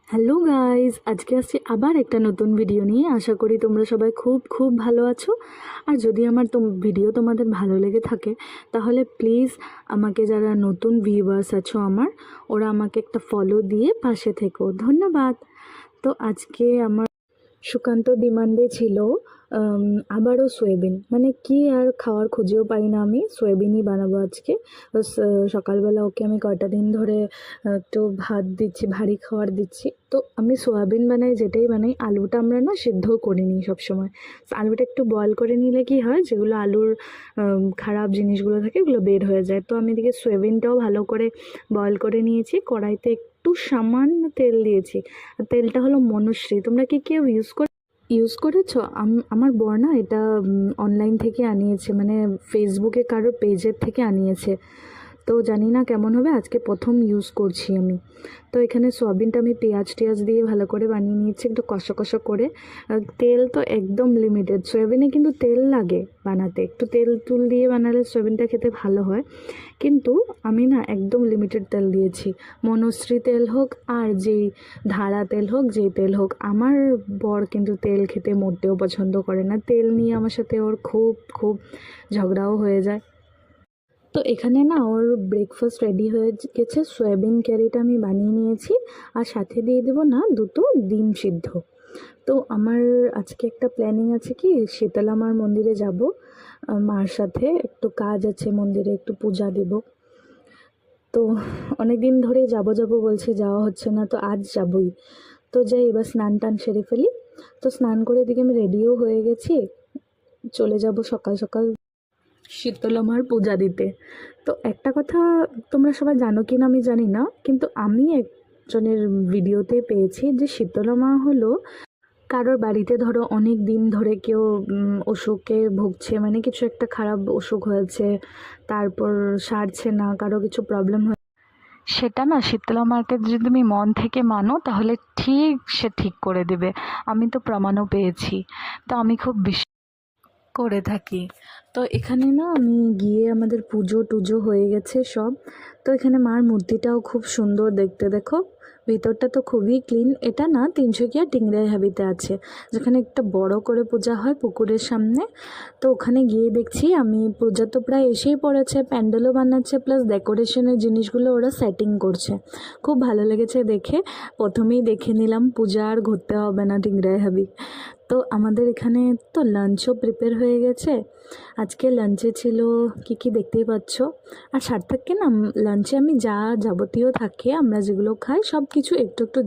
Hello guys, আজকে আসছি আবার একটা নতুন ভিডিও নিয়ে। আশা করি তোমরা সবাই খুব খুব ভালো আছো। আর যদি আমার ভিডিও তোমাদের ভালো লেগে থাকে তাহলে প্লিজ আমাকে, যারা নতুন ভিউয়ার্স আছো ওরা আমাকে একটা ফলো দিয়ে পাশে থেকো। ধন্যবাদ। তো আজকে আমার সুকান্ত ডিমান্ডে ছিল আবারও সয়াবিন, মানে কি আর খাওয়ার খুঁজেও পাই না, আমি সয়াবিনই বানাবো আজকে। বাস সকালবেলা ওকে আমি কয়টা দিন ধরে একটু ভাত দিচ্ছি, ভারী খাবার দিচ্ছি। তো আমি সয়াবিন বানাই, যেটাই বানাই আলুটা আমরা না সিদ্ধ করে নিই সবসময়। আলুটা একটু বয়েল করে নিলে কি হয়, যেগুলো আলুর খারাপ জিনিসগুলো থাকে ওগুলো বের হয়ে যায়। তো আমি এদিকে সয়াবিনটাও ভালো করে বয়েল করে নিয়েছি। কড়াইতে একটু সামান্য তেল দিয়েছি। তেলটা হলো মনুশ্রী। তোমরা কি কেউ ইউজ করেছো? আমার বর না এটা অনলাইন থেকে আনিয়েছে, মানে ফেসবুকে কারো পেজের থেকে আনিয়েছে। তো জানি না কেমন হবে, আজকে প্রথম ইউজ করছি আমি। তো এখানে সয়াবিনটা আমি পেঁয়াজ টেয়াজ দিয়ে ভালো করে বানিয়ে নিয়েছি, একটু কষা কষা করে। তেল তো একদম লিমিটেড, সয়াবিনে কিন্তু তেল লাগে বানাতে, একটু তেল তুল দিয়ে বানালে সয়াবিনটা খেতে ভালো হয়। কিন্তু আমি না একদম লিমিটেড তেল দিয়েছি, মনশ্রী তেল হোক আর যেই ধারা তেল হোক, যেই তেল হোক। আমার বর কিন্তু তেল খেতে মোটেও পছন্দ করে না, তেল নিয়ে আমার সাথে ওর খুব খুব ঝগড়াও হয়ে যায়। তো এখানে না ওর ব্রেকফাস্ট রেডি হয়ে গেছে। সয়াবিন কারিটা আমি বানিয়ে নিয়েছি, আর সাথে দিয়ে দেবো না দুটো ডিম সিদ্ধ। তো আমার আজকে একটা প্ল্যানিং আছে, কি শীতলা মার মন্দিরে যাব মার সাথে, একটু কাজ আছে মন্দিরে, একটু পূজা দেব। তো অনেক দিন ধরেই যাব যাব বলছে, যাওয়া হচ্ছে না, তো আজ যাবই। তো যাই, এবার স্নান টান সেরে ফেলি। তো স্নান করে এদিকে আমি রেডিও হয়ে গেছি, চলে যাব সকাল সকাল শীতলা মার পূজা দিতে। তো একটা কথা তোমরা সবাই জানো কি না আমি জানি না, কিন্তু আমি একজনের ভিডিওতে পেয়েছি যে শীতলা মা হলো কারোর বাড়িতে, ধরো অনেক দিন ধরে কেউ অসুখে ভুগছে, মানে কিছু একটা খারাপ অসুখ হয়েছে, তারপর সারছে না, কারো কিছু প্রবলেম হয়েছে, সেটা না শীতলা মাকে যদি তুমি মন থেকে মানো তাহলে ঠিক সে ঠিক করে দেবে। আমি তো প্রমাণও পেয়েছি। তো আমি খুব করে থাকি। তো এখানে না আমি গিয়ে, আমাদের পুজো টুজো হয়ে গেছে সব। তো এখানে মার মূর্তিটাও খুব সুন্দর দেখতে, দেখো ভিতরটা তো খুবই ক্লিন। এটা না তিনসুকিয়া টিংরাই হাবিতে আছে, যেখানে একটা বড় করে পূজা হয় পুকুরের সামনে। তো ওখানে গিয়ে দেখছি আমি, পূজা তো প্রায় এসেই পড়েছে, প্যান্ডেলও বানাচ্ছে, প্লাস ডেকোরেশনের জিনিসগুলো ওরা সেটিং করছে। খুব ভালো লেগেছে দেখে। প্রথমেই দেখে নিলাম, পূজা আর ঘুরতে হবে না টিংরাই হাবি। তো আমাদের এখানে তো লাঞ্চও প্রিপেয়ার হয়ে গেছে। আজকে লাঞ্চে ছিল কি কি দেখতেই পাচ্ছ। আর সার্থককে না লাঞ্চে আমি যা যাবতীয় থাকে আমরা যেগুলো খাই সব কিছু একটু একটু